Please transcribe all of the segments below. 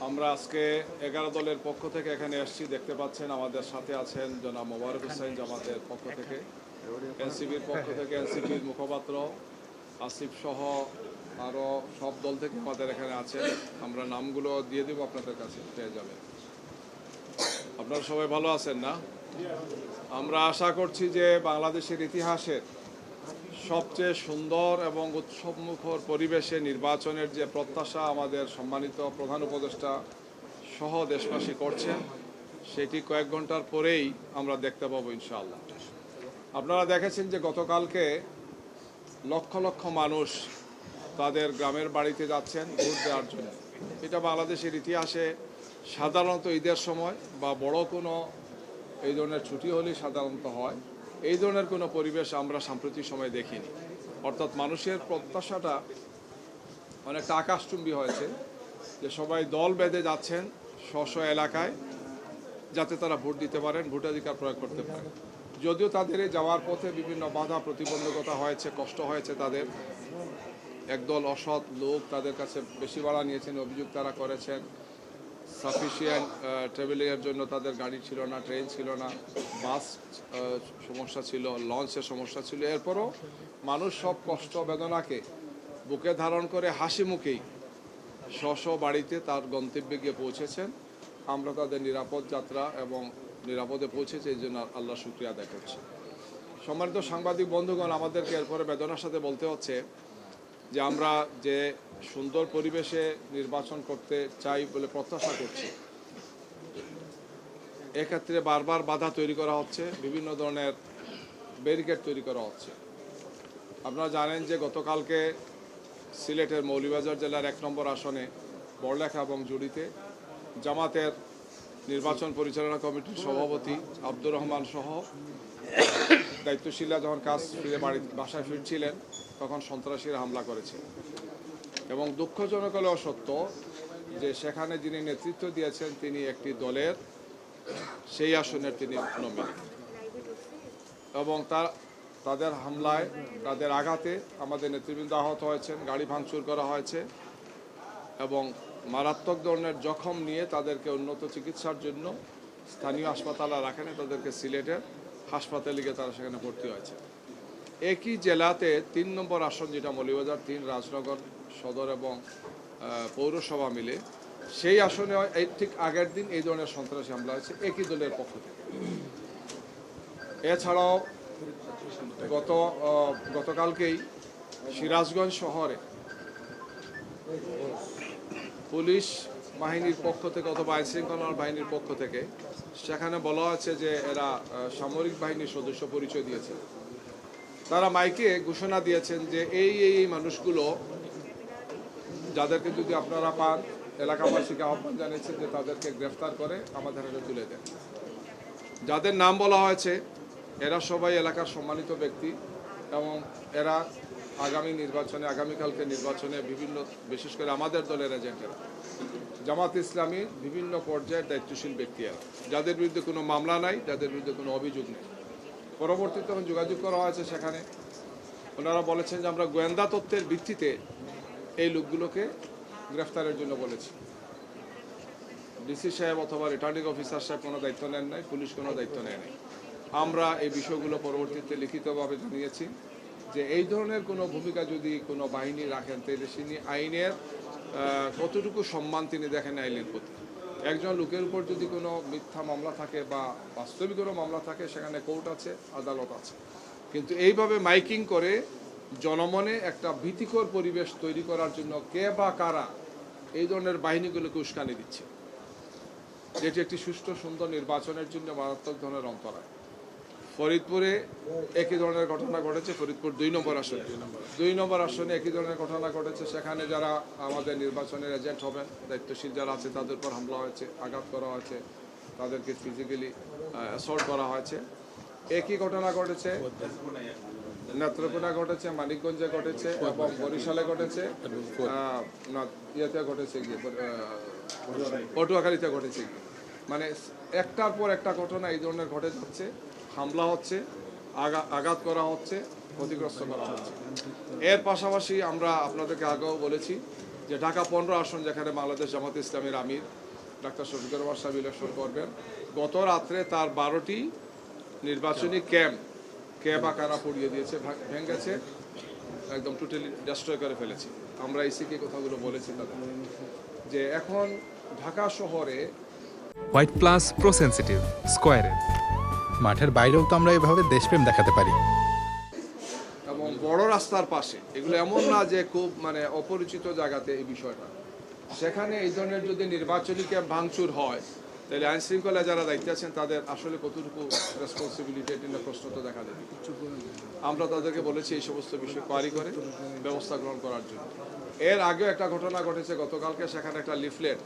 আমরা আজকে 11 দলের পক্ষ থেকে এখানে এসেছি। দেখতে পাচ্ছেন আমাদের সাথে আছেন জনাব মোবারক হোসেন জামাতের পক্ষ থেকে, এনসিপির পক্ষ থেকে এনসিপির মুখপাত্র আসিফ সহ আরও সব দল থেকে আমাদের এখানে আছেন। আমরা নামগুলো দিয়ে দেব, আপনাদের কাছে পেয়ে যাবেন। আপনারা সবাই ভালো আছেন না? আমরা আশা করছি যে বাংলাদেশের ইতিহাসের সবচেয়ে সুন্দর এবং উৎসবমুখর পরিবেশে নির্বাচনের যে প্রত্যাশা আমাদের সম্মানিত প্রধান উপদেষ্টা সহ দেশবাসী করছেন, সেটি কয়েক ঘন্টার পরেই আমরা দেখতে পাবো ইনশাআল্লাহ। আপনারা দেখেছেন যে গতকালকে লক্ষ লক্ষ মানুষ তাদের গ্রামের বাড়িতে যাচ্ছেন ভোট দেওয়ার জন্য। এটা বাংলাদেশের ইতিহাসে সাধারণত ঈদের সময় বা বড় কোনো এই ধরনের ছুটি হলেই সাধারণত হয়, এই ধরনের কোনো পরিবেশ আমরা সাম্প্রতিক সময় দেখিনি। অর্থাৎ মানুষের প্রত্যাশাটা অনেকটা আকাশচুম্বী হয়েছে যে সবাই দল বেঁধে যাচ্ছেন স্ব এলাকায়, যাতে তারা ভোট দিতে পারেন, ভোটাধিকার প্রয়োগ করতে পারেন। যদিও তাদের এই যাওয়ার পথে বিভিন্ন বাধা প্রতিবন্ধকতা হয়েছে, কষ্ট হয়েছে তাদের। একদল অসৎ লোক তাদের কাছে বেশি ভাড়া নিয়েছেন, অভিযোগ তারা করেছেন। সাফিসিয়েন্ট ট্রাভেলিংয়ের জন্য তাদের গাড়ি ছিল না, ট্রেন ছিল না, বাস সমস্যা ছিল, লঞ্চের সমস্যা ছিল। এরপরও মানুষ সব কষ্ট বেদনাকে বুকে ধারণ করে হাসি মুখেই স্ব বাড়িতে তার গন্তব্যে গিয়ে পৌঁছেছেন। আমরা তাদের নিরাপদ যাত্রা এবং নিরাপদে পৌঁছেছে, এই জন্য আল্লাহ শুকরিয়া আদায় করছি। সম্মানিত সাংবাদিক বন্ধুগণ, আমাদেরকে এরপরে বেদনার সাথে বলতে হচ্ছে যে আমরা যে সুন্দর পরিবেশে নির্বাচন করতে চাই বলে প্রত্যাশা করছি, এক্ষেত্রে বারবার বাধা তৈরি করা হচ্ছে, বিভিন্ন ধরনের ব্যারিকেড তৈরি করা হচ্ছে। আপনারা জানেন যে গতকালকে সিলেটের মৌলভীবাজার জেলার 1 নম্বর আসনে বড়লেখা এবং জুড়িতে জামাতের নির্বাচন পরিচালনা কমিটির সভাপতি আব্দুর রহমান সহ দায়িত্বশীলরা যখন কাজ ফিরে বাসায় ফিরছিলেন, তখন সন্ত্রাসীরা হামলা করেছে। এবং দুঃখজনক হলেও সত্য যে সেখানে যিনি নেতৃত্ব দিয়েছেন তিনি একটি দলের সেই আসনের তিনি নমিনি, এবং তাদের হামলায়, তাদের আঘাতে আমাদের নেতৃবৃন্দ আহত হয়েছেন, গাড়ি ভাঙচুর করা হয়েছে এবং মারাত্মক ধরনের জখম নিয়ে তাদেরকে উন্নত চিকিৎসার জন্য স্থানীয় হাসপাতালে রাখেন, তাদেরকে সিলেটের হাসপাতালে গিয়ে তারা সেখানে ভর্তি হয়েছে। একই জেলাতে 3 নম্বর আসন, যেটা মৌলভীবাজার 3, রাজনগর সদর এবং পৌরসভা মিলে, সেই আসনে এই ঠিক আগের দিন এই ধরনের সন্ত্রাসী হামলা হয়েছে একই দলের পক্ষ থেকে। এছাড়াও গতকালকেই সিরাজগঞ্জ শহরে পুলিশ বাহিনীর পক্ষ থেকে অথবা আইনশৃঙ্খলা বাহিনীর পক্ষ থেকে সেখানে বলা হয়েছে যে এরা সামরিক বাহিনীর সদস্য পরিচয় দিয়েছে। তারা মাইকে ঘোষণা দিয়েছেন যে এই মানুষগুলো যাদেরকে যদি আপনারা পান, এলাকাবাসীকে আহ্বান জানিয়েছেন যে তাদেরকে গ্রেফতার করে আমাদের হাতে তুলে দেন। যাদের নাম বলা হয়েছে এরা সবাই এলাকার সম্মানিত ব্যক্তি এবং এরা আগামীকালকে নির্বাচনে বিভিন্ন, বিশেষ করে আমাদের দলের এজেন্টেরা, জামাত ইসলামীর বিভিন্ন পর্যায়ের দায়িত্বশীল ব্যক্তি এরা, যাদের বিরুদ্ধে কোনো মামলা নাই, যাদের বিরুদ্ধে কোনো অভিযোগ নেই। পরবর্তীতে যখন যোগাযোগ করা হয়েছে সেখানে ওনারা বলেছেন যে আমরা গোয়েন্দা তথ্যের ভিত্তিতে এই লোকগুলোকে গ্রেফতারের জন্য বলেছি। ডিসি সাহেব অথবা রিটার্নিং অফিসার সাহেব কোনো দায়িত্ব নেন নাই, পুলিশ কোনো দায়িত্ব নেয় নাই। আমরা এই বিষয়গুলো পরবর্তীতে লিখিতভাবে জানিয়েছি যে এই ধরনের কোনো ভূমিকা যদি কোনো বাহিনী রাখেন, তাহলে তিনি আইনের কতটুকু সম্মান তিনি দেখেন আইনের প্রতি। একজন লোকের উপর যদি কোনো মিথ্যা মামলা থাকে বা বাস্তবিক কোনো মামলা থাকে, সেখানে কোর্ট আছে, আদালত আছে, কিন্তু এইভাবে মাইকিং করে জনমনে একটা ভীতিকর পরিবেশ তৈরি করার জন্য কে বা কারা এই ধরনের বাহিনীগুলোকে উস্কানি দিচ্ছে, যেটি একটি সুষ্ঠু সুন্দর নির্বাচনের জন্য মারাত্মক ধরনের অন্তরায়। ফরিদপুরে একই ধরনের ঘটনা ঘটেছে, ফরিদপুর 2 নম্বর আসনে একই ধরনের ঘটনা ঘটেছে। সেখানে যারা আমাদের নির্বাচনের এজেন্ট হবেন, দায়িত্বশীল যারা আছে, তাদের উপর হামলা হয়েছে, আঘাত করা হয়েছে, তাদেরকে ফিজিক্যালি অ্যাসল্ট করা হয়েছে। একই ঘটনা ঘটেছে নেত্রকোনা ঘটেছে, মানিকগঞ্জে ঘটেছে এবং বরিশালে ঘটেছে, পটুয়াখালীতে ঘটেছে। মানে একটার পর একটা ঘটনা এই ধরনের ঘটে যাচ্ছে, হামলা হচ্ছে, আঘাত করা হচ্ছে, ক্ষতিগ্রস্ত করা হচ্ছে। এর পাশাপাশি আমরা আপনাদেরকে আগেও বলেছি যে ঢাকা 15 আসন যেখানে বাংলাদেশ জামাত ইসলামের আমির ডাক্তার শফিকুর রহমান সাহেব ইলেকশন করবেন, গত রাত্রে তার 12টি নির্বাচনী ক্যাম্প আকারা পুড়িয়ে দিয়েছে, ভেঙেছে, একদম টোটালি ডিস্ট্রয় করে ফেলেছে। আমরা ইসিকে কথাগুলো বলেছি তাদের যে এখন ঢাকা শহরে হোয়াইট প্লাস প্রো সেনসিটিভ স্কয়ারের মাঠের বাইরেও তো আমরা এভাবে দেশপ্রেম দেখাতে পারি। এবং বড় রাস্তার পাশে, এগুলো এমন না যে খুব অপরিচিত জায়গাতে এই বিষয়টা, সেখানে এই ধরনের যদি নির্বাচনী ক্যাম্প ভাঙচুর হয় তাহলে আইন শৃঙ্খলা যারা দায়িত্বে আছেন তাদের আসলে কতটুকু রেসপন্সিবিলিটি এটা নিয়ে প্রশ্ন তো দেখা দেবে। আমরা তাদেরকে বলেছি এই সমস্ত বিষয় কোয়ারি করে ব্যবস্থা গ্রহণ করার জন্য। এর আগেও একটা ঘটনা ঘটেছে গতকালকে, সেখানে একটা লিফলেট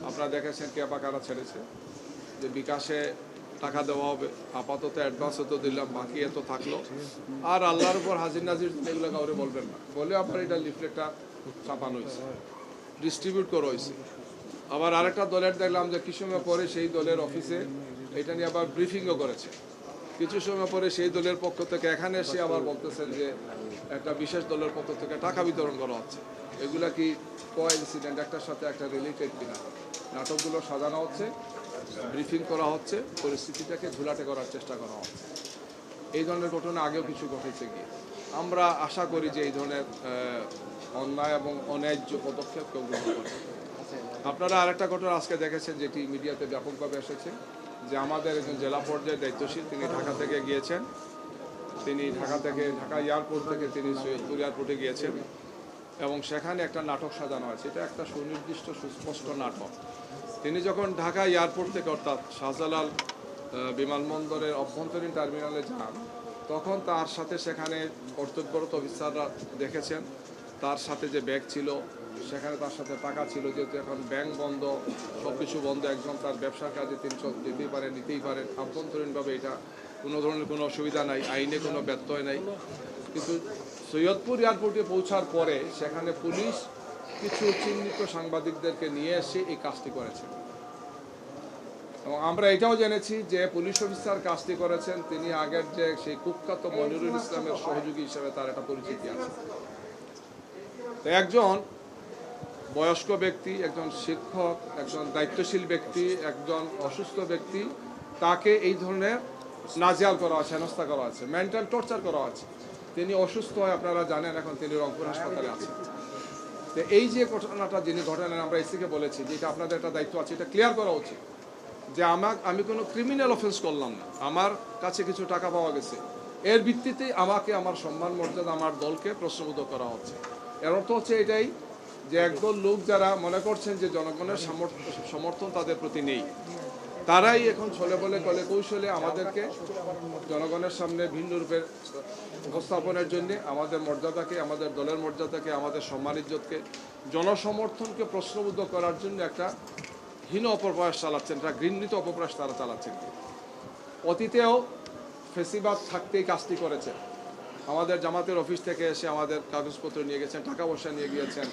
আপনারা দেখেছেন ক্যাম্প আকারা ছেড়েছে যে বিকাশে টাকা দেওয়া হবে, আপাতত অ্যাডভান্স তো দিলাম, বাকি এত থাকলো, আর আল্লাহর উপর হাজির নাজির এগুলো কাউরে বলবেন না বলে আপনার এটা লিফলেটটা ছাপানো হয়েছে, ডিস্ট্রিবিউট করা হয়েছে। আবার আরেকটা দলের দেখলাম যে কিছু সময় পরে সেই দলের অফিসে এটা নিয়ে আবার ব্রিফিংও করেছে। কিছু সময় পরে সেই দলের পক্ষ থেকে এখানে এসে আবার বলতেছেন যে একটা বিশেষ দলের পক্ষ থেকে টাকা বিতরণ করা হচ্ছে। এগুলা কি কোইন্সিডেন্ট, একটার সাথে একটা রিলেটেড কিনা? নাটকগুলো সাজানো হচ্ছে, ব্রিফিং করা হচ্ছে, পরিস্থিতিটাকে ঘোলাটে করার চেষ্টা করা হচ্ছে। এই ধরনের ঘটনা আগেও কিছু ঘটেছে গিয়ে। আমরা আশা করি যে এই ধরনের অন্যায় এবং অন্যায্য পদক্ষেপ কেউ গ্রহণ করবে। আপনারা আরেকটা ঘটনা আজকে দেখেছেন যেটি মিডিয়াতে ব্যাপকভাবে এসেছে, যে আমাদের একজন জেলা পর্যায়ে দায়িত্বশীল তিনি ঢাকা থেকে গিয়েছেন, তিনি ঢাকা এয়ারপোর্ট থেকে তিনি সৈয়দপুর এয়ারপোর্টে গিয়েছেন এবং সেখানে একটা নাটক সাজানো আছে। এটা একটা সুনির্দিষ্ট সুস্পষ্ট নাটক। তিনি যখন ঢাকা এয়ারপোর্ট থেকে অর্থাৎ শাহজালাল বিমানবন্দরের অভ্যন্তরীণ টার্মিনালে যান, তখন তার সাথে সেখানে কর্তব্যরত অফিসাররা দেখেছেন তার সাথে যে ব্যাগ ছিল, সেখানে তার সাথে টাকা ছিল, যেহেতু এখন ব্যাংক বন্ধ, সব কিছু বন্ধ, একজন তার ব্যবসার কাজে তিনি যেতেই পারেন, নিতেই পারেন, আভ্যন্তরীণভাবে এটা কোনো ধরনের কোনো অসুবিধা নাই, আইনে কোনো ব্যত্যয় নাই। কিন্তু সৈয়দপুর এয়ারপোর্টে পৌঁছার পরে সেখানে পুলিশ কিছু চিহ্নিত সাংবাদিকদেরকে নিয়ে এসে এই কাজটি করেছে এবং আমরা এটাও জেনেছি যে পুলিশ অফিসার কাজটি করেছেন তিনি আগের যে সেই কুখ্যাত মনিরুল ইসলামের সহযোগী হিসেবে তার একটা পরিচিতি আছে। তো একজন বয়স্ক ব্যক্তি, একজন শিক্ষক, একজন দায়িত্বশীল ব্যক্তি, একজন অসুস্থ ব্যক্তি, তাকে এই ধরনের নাজেহাল করা আছে, হেনস্থা করা আছে, মেন্টাল টর্চার করা আছে। তিনি অসুস্থ হয়, আপনারা জানেন, এখন তিনি রংপুর হাসপাতালে আছেন। তো এই যে ঘটনাটা যিনি ঘটালেন, আমরা এসিকে বলেছি যে এটা আপনাদের একটা দায়িত্ব আছে, এটা ক্লিয়ার করা উচিত যে আমি কোনো ক্রিমিনাল অফেন্স করলাম না, আমার কাছে কিছু টাকা পাওয়া গেছে, এর ভিত্তিতে আমাকে আমার সম্মান মর্যাদা আমার দলকে প্রশ্নবোধ করা হচ্ছে। এর অর্থ হচ্ছে এটাই যে একদল লোক যারা মনে করছেন যে জনগণের সমর্থন তাদের প্রতি নেই, তারাই এখন ছলে বলে কলে কৌশলে আমাদেরকে জনগণের সামনে ভিন্ন রূপে উপস্থাপনের জন্য আমাদের মর্যাদাকে, আমাদের দলের মর্যাদাকে, আমাদের সম্মান ইজ্জতকে, জনসমর্থনকে প্রশ্নবুদ্ধ করার জন্য একটা হীন অপপ্রয়াস চালাচ্ছেন, একটা ঘৃণিত অপপ্রয়াস তারা চালাচ্ছেন। অতীতেও ফেসিবাদ থাকতেই কাজটি করেছেন। আমাদের জামাতের অফিস থেকে এসে আমাদের কাগজপত্র নিয়ে গেছেন, টাকা পয়সা নিয়ে গিয়েছেন,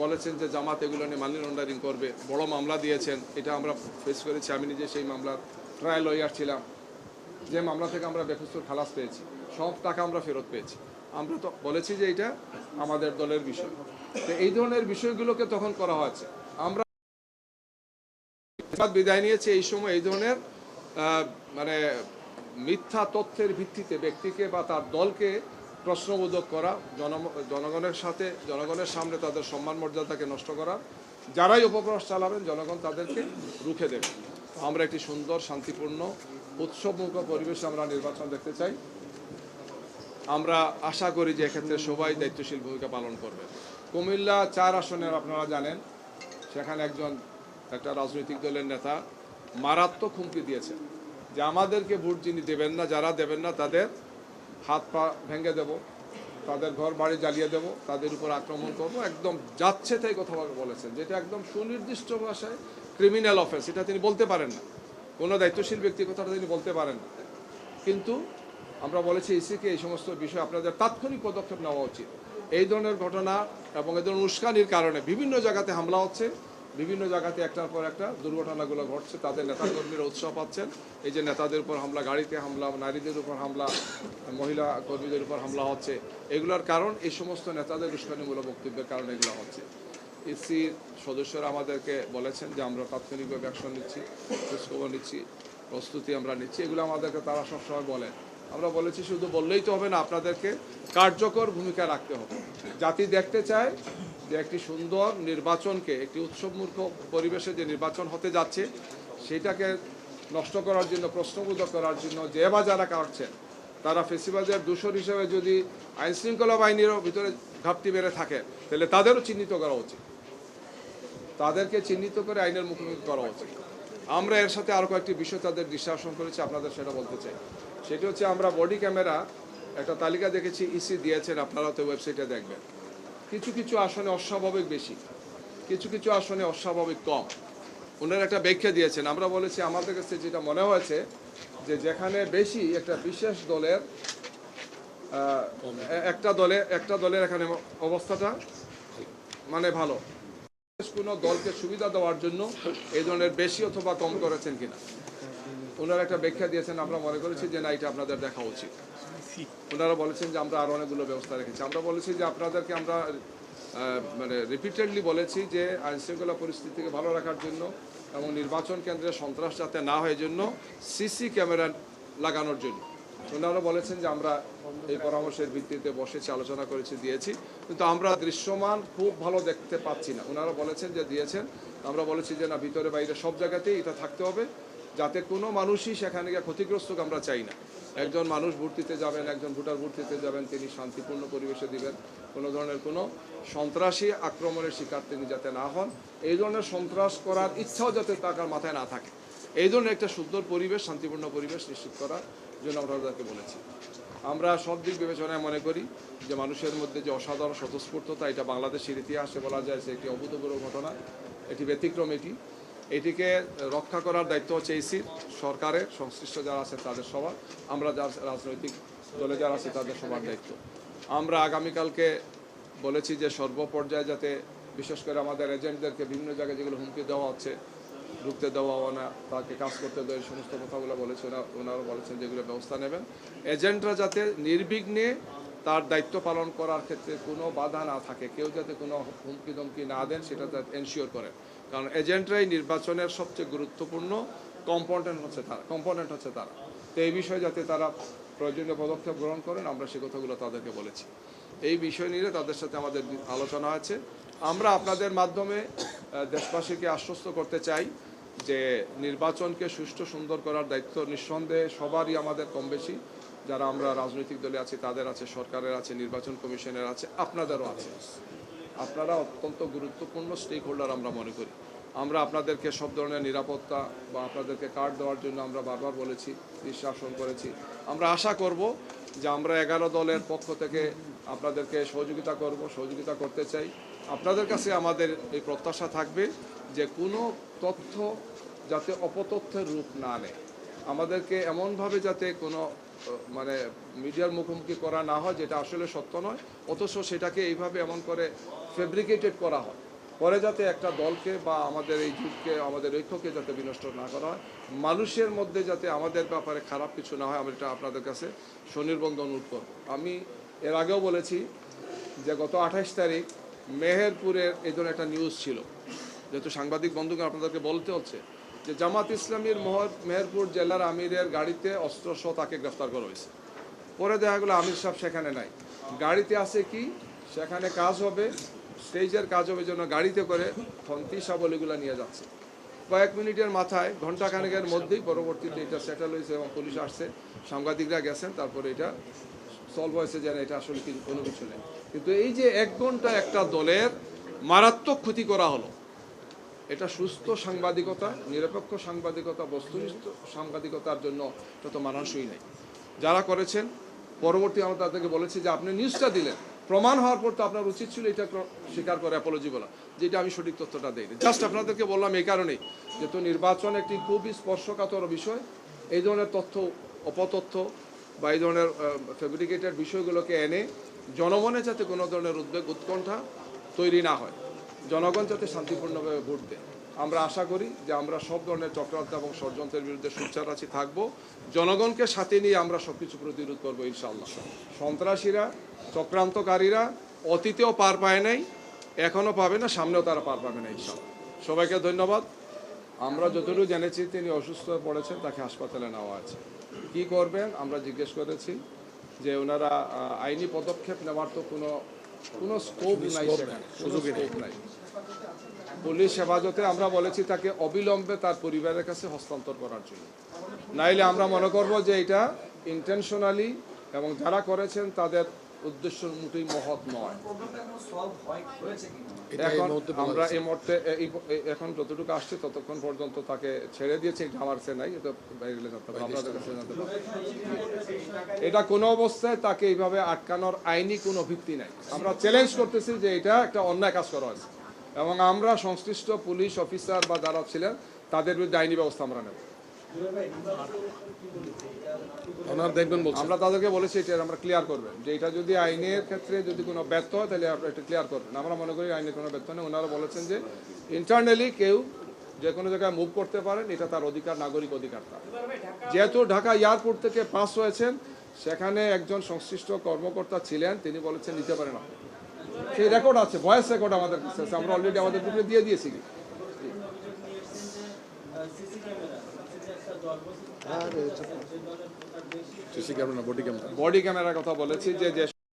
বলেছেন যে জামাত এগুলো নিয়ে মানি লন্ডারিং করবে, বড় মামলা দিয়েছেন। এটা আমরা ফেস করেছি, আমি নিজে সেই মামলার ট্রায়াল লয়ার ছিলাম, যে মামলা থেকে আমরা বেকসুর খালাস পেয়েছি, সব টাকা আমরা ফেরত পেয়েছি। আমরা তো বলেছি যে এটা আমাদের দলের বিষয়। তো এই ধরনের বিষয়গুলোকে তখন করা হয়েছে। আমরা বিদায় নিয়েছি এই সময় এই ধরনের মিথ্যা তথ্যের ভিত্তিতে ব্যক্তিকে বা তার দলকে প্রশ্নবোধক করা, জনগণের সামনে তাদের সম্মান মর্যাদাকে নষ্ট করা, যারাই অপপ্রয়াস চালাবেন জনগণ তাদেরকে রুখে দেবে। আমরা একটি সুন্দর, শান্তিপূর্ণ, উৎসবমুখর পরিবেশে আমরা নির্বাচন দেখতে চাই। আমরা আশা করি যে এক্ষেত্রে সবাই দায়িত্বশীল ভূমিকা পালন করবে। কুমিল্লা 4 আসনের আপনারা জানেন, সেখানে একটা রাজনৈতিক দলের নেতা মারাত্মক হুমকি দিয়েছেন যে আমাদেরকে ভোট যিনি দেবেন না, যারা দেবেন না তাদের হাত পা ভেঙে দেব, তাদের ঘর বাড়ি জ্বালিয়ে দেব, তাদের উপর আক্রমণ করব, একদম যাচ্ছে তাই কথা বলেছেন, যেটা একদম সুনির্দিষ্ট ভাষায় ক্রিমিনাল অফেন্স। এটা তিনি বলতে পারেন না, কোনো দায়িত্বশীল ব্যক্তি কথাটা তিনি বলতে পারেন না। কিন্তু আমরা বলেছি ইসিকে এই সমস্ত বিষয় আপনাদের তাৎক্ষণিক পদক্ষেপ নেওয়া উচিত। এই ধরনের ঘটনা এবং এই ধরনের উস্কানির কারণে বিভিন্ন জায়গাতে হামলা হচ্ছে, বিভিন্ন জায়গাতে একটার পর একটা দুর্ঘটনাগুলো ঘটছে, তাদের নেতাকর্মীরা উৎসাহ পাচ্ছেন। এই যে নেতাদের উপর হামলা, গাড়িতে হামলা, নারীদের উপর হামলা, মহিলা কর্মীদের উপর হামলা হচ্ছে, এগুলোর কারণ এই সমস্ত নেতাদের উস্কানিমূলক বক্তব্যের কারণে এগুলো হচ্ছে। ইসির সদস্যরা আমাদেরকে বলেছেন যে আমরা তাৎক্ষণিকভাবে অ্যাকশন নিচ্ছি, খোঁজখবর নিচ্ছি, প্রস্তুতি আমরা নিচ্ছি, এগুলো আমাদেরকে তারা সবসময় বলেন। আমরা বলেছি শুধু বললেই তো হবে না, আপনাদেরকে কার্যকর ভূমিকা রাখতে হবে। জাতি দেখতে চায় যে একটি সুন্দর নির্বাচনকে, একটি উৎসবমুখ পরিবেশে যে নির্বাচন হতে যাচ্ছে সেটাকে নষ্ট করার জন্য, প্রশ্নবোধক করার জন্য যে বা যারা কাটছেন তারা ফেসিবাদের দূষর হিসেবে যদি আইনশৃঙ্খলা বাহিনীরও ভিতরে ঘাপটি বেড়ে থাকে তাহলে তাদেরও চিহ্নিত করা উচিত, তাদেরকে চিহ্নিত করে আইনের মুখোমুখি করা উচিত। আমরা এর সাথে আরও কয়েকটি বিষয় তাদের দৃষ্টি আকর্ষণ করেছি, আপনাদের সেটা বলতে চাই। সেটি হচ্ছে আমরা বডি ক্যামেরা একটা তালিকা দেখেছি, ইসি দিয়েছেন, আপনারা তো ওয়েবসাইটে দেখবেন। কিছু কিছু আসনে অস্বাভাবিক বেশি, কিছু কিছু আসনে অস্বাভাবিক কম। ওনারা একটা ব্যাখ্যা দিয়েছেন। আমরা বলেছি আমাদের কাছে যেটা মনে হয়েছে যে যেখানে বেশি একটা বিশেষ দলের একটা দলের এখানে অবস্থাটা মানে ভালো, কোনো দলকে সুবিধা দেওয়ার জন্য এই ধরনের বেশি অথবা কম করেছেন কিনা ওনারা একটা ব্যাখ্যা দিয়েছেন। আমরা মনে করেছি যে না, এটা আপনাদের দেখা উচিত। ওনারা বলেছেন যে আমরা আরও অনেকগুলো ব্যবস্থা রেখেছি। আমরা বলেছি যে আপনাদেরকে আমরা মানে রিপিটেডলি বলেছি যে আইনশৃঙ্খলা পরিস্থিতিকে ভালো রাখার জন্য এবং নির্বাচন কেন্দ্রে সন্ত্রাস যাতে না হয় জন্য সিসি ক্যামেরা লাগানোর জন্য। ওনারা বলেছেন যে আমরা এই পরামর্শের ভিত্তিতে বসেছি, আলোচনা করেছি, দিয়েছি, কিন্তু আমরা দৃশ্যমান খুব ভালো দেখতে পাচ্ছি না। ওনারা বলেছেন যে দিয়েছেন, আমরা বলেছি যে না, ভিতরে বাইরে সব জায়গাতেই এটা থাকতে হবে, যাতে কোনো মানুষই সেখানে গিয়ে ক্ষতিগ্রস্ত আমরা চাই না। একজন মানুষ ভোট দিতে যাবেন, একজন ভোটার ভোট দিতে যাবেন, তিনি শান্তিপূর্ণ পরিবেশে দিবেন, কোনো ধরনের কোনো সন্ত্রাসী আক্রমণের শিকার তিনি যাতে না হন, এই ধরনের সন্ত্রাস করার ইচ্ছাও যাতে তার মাথায় না থাকে, এই ধরনের একটা সুন্দর পরিবেশ, শান্তিপূর্ণ পরিবেশ নিশ্চিত করার জন্য আমরা তাদেরকে বলেছি। আমরা সব দিক বিবেচনায় মনে করি যে মানুষের মধ্যে যে অসাধারণ স্বতঃস্ফূর্ততা, এটা বাংলাদেশের ইতিহাসে বলা যায় যে একটি অভূতপূর্ব ঘটনা, এটি ব্যতিক্রম। এটিকে রক্ষা করার দায়িত্ব হচ্ছে ইসির, সরকারের, সংশ্লিষ্ট যারা আছে তাদের সবার, আমরা যার রাজনৈতিক দলে যারা আছে তাদের সবার দায়িত্ব। আমরা আগামীকালকে বলেছি যে সর্বপর্যায়ে যাতে বিশেষ করে আমাদের এজেন্টদেরকে বিভিন্ন জায়গায় যেগুলো হুমকি দেওয়া হচ্ছে, ঢুকতে দেওয়া না, তাকে কাজ করতে দেওয়া, এই সমস্ত কথাগুলো বলেছে ওনারা বলেছেন যেগুলো ব্যবস্থা নেবেন। এজেন্টরা যাতে নির্বিঘ্নে তার দায়িত্ব পালন করার ক্ষেত্রে কোনো বাধা না থাকে, কেউ যাতে কোনো হুমকি ধমকি না দেন সেটা যাতে এনশিওর করেন, কারণ এজেন্টরাই নির্বাচনের সবচেয়ে গুরুত্বপূর্ণ কম্পোনেন্ট হচ্ছে তারা। তো এই বিষয়ে যাতে তারা প্রয়োজনীয় পদক্ষেপ গ্রহণ করেন, আমরা সে কথাগুলো তাদেরকে বলেছি। এই বিষয় নিয়ে তাদের সাথে আমাদের আলোচনা আছে। আমরা আপনাদের মাধ্যমে দেশবাসীকে আশ্বস্ত করতে চাই যে নির্বাচনকে সুষ্ঠু সুন্দর করার দায়িত্ব নিঃসন্দেহে সবারই আমাদের কম বেশি, যারা আমরা রাজনৈতিক দলে আছি তাদের আছে, সরকারের আছে, নির্বাচন কমিশনের আছে, আপনাদেরও আছে। আপনারা অত্যন্ত গুরুত্বপূর্ণ স্টেক হোল্ডার আমরা মনে করি। আমরা আপনাদেরকে সব ধরনের নিরাপত্তা বা আপনাদেরকে কার্ড দেওয়ার জন্য আমরা বারবার বলেছি, বিশ্বাসন করেছি। আমরা আশা করব যে আমরা 11 দলের পক্ষ থেকে আপনাদেরকে সহযোগিতা করতে চাই। আপনাদের কাছে আমাদের এই প্রত্যাশা থাকবে যে কোনো তথ্য যাতে অপতথ্যের রূপ না নেয়, আমাদেরকে এমনভাবে যাতে কোনো মানে মিডিয়ার মুখোমুখি করা না হয় যেটা আসলে সত্য নয়, অথচ সেটাকে এইভাবে এমন করে ফেব্রিকেটেড করা হয়, পরে যাতে একটা দলকে বা আমাদের এই যুগকে, আমাদের ঐক্যকে যাতে বিনষ্ট না করা হয়, মানুষের মধ্যে যাতে আমাদের ব্যাপারে খারাপ কিছু না হয়, আমরা এটা আপনাদের কাছে সুনির্বন্ধ অনুরোধ করব। আমি এর আগেও বলেছি যে গত 28 তারিখ মেহেরপুরের এই ধরনের একটা নিউজ ছিল, যেহেতু সাংবাদিক বন্ধুকে আপনাদেরকে বলতে হচ্ছে যে জামাত ইসলামীর মেহেরপুর জেলার আমিরের গাড়িতে অস্ত্রসহ তাকে গ্রেফতার করা হয়েছে। পরে দেখা গেলো আমির সাহেব সেখানে নাই, গাড়িতে আছে কি, সেখানে কাজ হবে, স্টেজের কাজ হবে জন্য গাড়িতে করে খন্তি সাবলীগুলো নিয়ে যাচ্ছে। কয়েক মিনিটের মাথায়, ঘণ্টাখানেকের মধ্যেই পরবর্তীতে এটা সেটেল হয়েছে এবং পুলিশ আসছে, সাংবাদিকরা গেছেন, তারপরে এটা সলভ হয়েছে যে এটা আসলে কোনো কিছু নেই। কিন্তু এই যে 1 ঘন্টা একটা দলের মারাত্মক ক্ষতি করা হলো, এটা সুস্থ সাংবাদিকতা, নিরপেক্ষ সাংবাদিকতা, বস্তুনিষ্ঠ সাংবাদিকতার জন্য এটা তো মানানসই নেই। যারা করেছেন পরবর্তী আমরা তাদেরকে বলেছি যে আপনি নিউজটা দিলেন, প্রমাণ হওয়ার পর তো আপনার উচিত ছিল এটা স্বীকার করে অ্যাপোলজি বলা, যেটা আমি সঠিক তথ্যটা দেইনি। জাস্ট আপনাদেরকে বললাম এই কারণেই, যেহেতু নির্বাচন একটি খুবই স্পর্শকাতর বিষয়, এই ধরনের তথ্য, অপতথ্য বা এই ধরনের ফেব্রিকেটেড বিষয়গুলোকে এনে জনমনে যাতে কোনো ধরনের উদ্বেগ, উৎকণ্ঠা তৈরি না হয়, জনগণ যাতে শান্তিপূর্ণভাবে ভোট দেয়। আমরা আশা করি যে আমরা সব ধরনের চক্রান্ত এবং ষড়যন্ত্রের বিরুদ্ধে সোচ্চার আছি, থাকবো, জনগণকে সাথে নিয়ে আমরা সব কিছু প্রতিরোধ করবো ইনশাআল্লাহ। সন্ত্রাসীরা, চক্রান্তকারীরা অতীতেও পার পায় নাই, এখনো পাবে না, সামনেও তারা পার পাবে না ইনশাআল্লাহ। সবাইকে ধন্যবাদ। আমরা যতটুকু জেনেছি তিনি অসুস্থ হয়ে পড়েছেন, তাকে হাসপাতালে নেওয়া আছে। কি করবেন আমরা জিজ্ঞেস করেছি যে ওনারা আইনি পদক্ষেপ নেওয়ার তো কোনো স্কোপ নাই, সেখানে সুযোগ নাই। পুলিশ হেফাজতে আমরা বলেছি তাকে অবিলম্বে তার পরিবারের কাছে হস্তান্তর করার জন্য, নাইলে আমরা মনে করব যে এটা ইন্টেনশনালি এবং যারা করেছেন তাদের উদ্দেশ্য মোটেই মহৎ নয়। এখন আমরা এই মুহূর্তে এখন যতটুকু আসছে ততক্ষণ পর্যন্ত তাকে ছেড়ে দিয়েছে, এটা আমার কাছে নাই, এটা বাইরে জানতে হবে, আপনাদের কাছে জানতে হবে। এটা কোনো অবস্থায় তাকে এইভাবে আটকানোর আইনি কোনো ভিত্তি নাই। আমরা চ্যালেঞ্জ করতেছি যে এটা একটা অন্যায় কাজ করা হয়েছে এবং আমরা সংশ্লিষ্ট পুলিশ অফিসার বা যারা ছিলেন তাদের বিরুদ্ধে আইনি ব্যবস্থা আমরা নেব। আমরা তাদেরকে বলেছি এটা আমরা ক্লিয়ার করবেন, যে এটা যদি আইনের ক্ষেত্রে যদি কোনো ব্যর্থ হয় তাহলে আপনারা এটা ক্লিয়ার করবেন। আমরা মনে করি আইনের কোনো ব্যর্থ নেই। ওনারা বলেছেন যে ইন্টারনালি কেউ যে কোনো জায়গায় মুভ করতে পারেন, এটা তার অধিকার, নাগরিক অধিকার তার। যেহেতু ঢাকা এয়ারপোর্ট থেকে পাস হয়েছেন, সেখানে একজন সংশ্লিষ্ট কর্মকর্তা ছিলেন, তিনি বলেছেন নিতে পারেন আপনি। সেই রেকর্ড আছে, ভয়েস রেকর্ড আমাদের কাছে আছে, আমরা অলরেডি আমাদের গ্রুপে দিয়ে দিয়েছি। বডি ক্যামেরার কথা বলেছি যে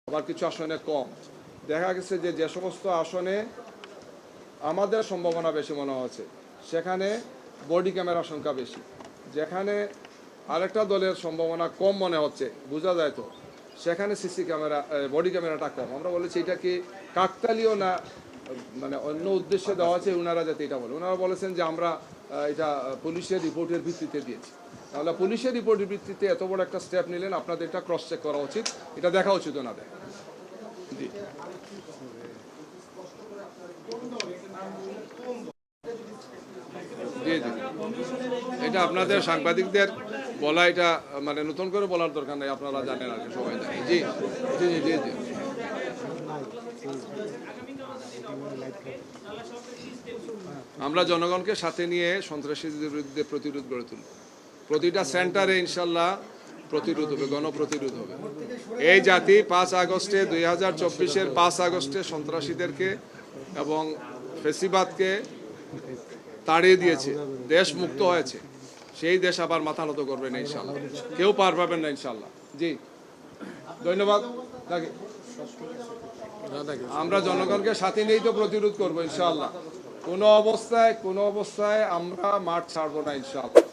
আবার কিছু আসনে কম দেখা গেছে, যে সমস্ত আসনে আমাদের সম্ভাবনা বেশি মনে হচ্ছে সেখানে বডি ক্যামেরার সংখ্যা বেশি, যেখানে আরেকটা দলের সম্ভাবনা কম মনে হচ্ছে বোঝা যায় তো সেখানে সিসি ক্যামেরা বডি ক্যামেরাটা কম। আমরা বলেছি এটা কি কাকতালীয় না মানে অন্য উদ্দেশ্যে দেওয়া আছে, ওনারা যাতে এটা বলে। ওনারা বলেছেন যে আমরা এটা পুলিশের রিপোর্টের ভিত্তিতে দিয়েছি। তাহলে পুলিশের রিপোর্টের ভিত্তিতে এত বড় একটা স্টেপ নিলেন, আপনাদের এটা ক্রস চেক করা উচিত, এটা দেখা উচিত ওনাদের। জি জি জি, এটা আপনাদের সাংবাদিকদের বলা, এটা মানে নতুন করে বলার দরকার নেই, আপনারা জানেন আর কি, সবাই জানেন। জি জি জি জি জি, আমরা জনগণকে সাথে নিয়ে সন্ত্রাসীদের বিরুদ্ধে প্রতিরোধ গড়ে তুলব। প্রতিটা সেন্টারে ইনশাল্লাহ প্রতিরোধ হবে, গণপ্রতিরোধ হবে। এই জাতি 5 আগস্টে 2024-এর 5 আগস্টে সন্ত্রাসীদেরকে এবং ফেসিবাদকে তাড়িয়ে দিয়েছে, দেশ মুক্ত হয়েছে। সেই দেশ আবার মাথা নত করবে না ইনশাল্লাহ, কেউ পার পাবেন না ইনশাল্লাহ। জি ধন্যবাদ। আমরা জনগণকে সাথে নিয়েই তো প্রতিরোধ করবো ইনশাল্লাহ। কোনো অবস্থায় আমরা মাঠ ছাড়বো না ইনশাল্লাহ।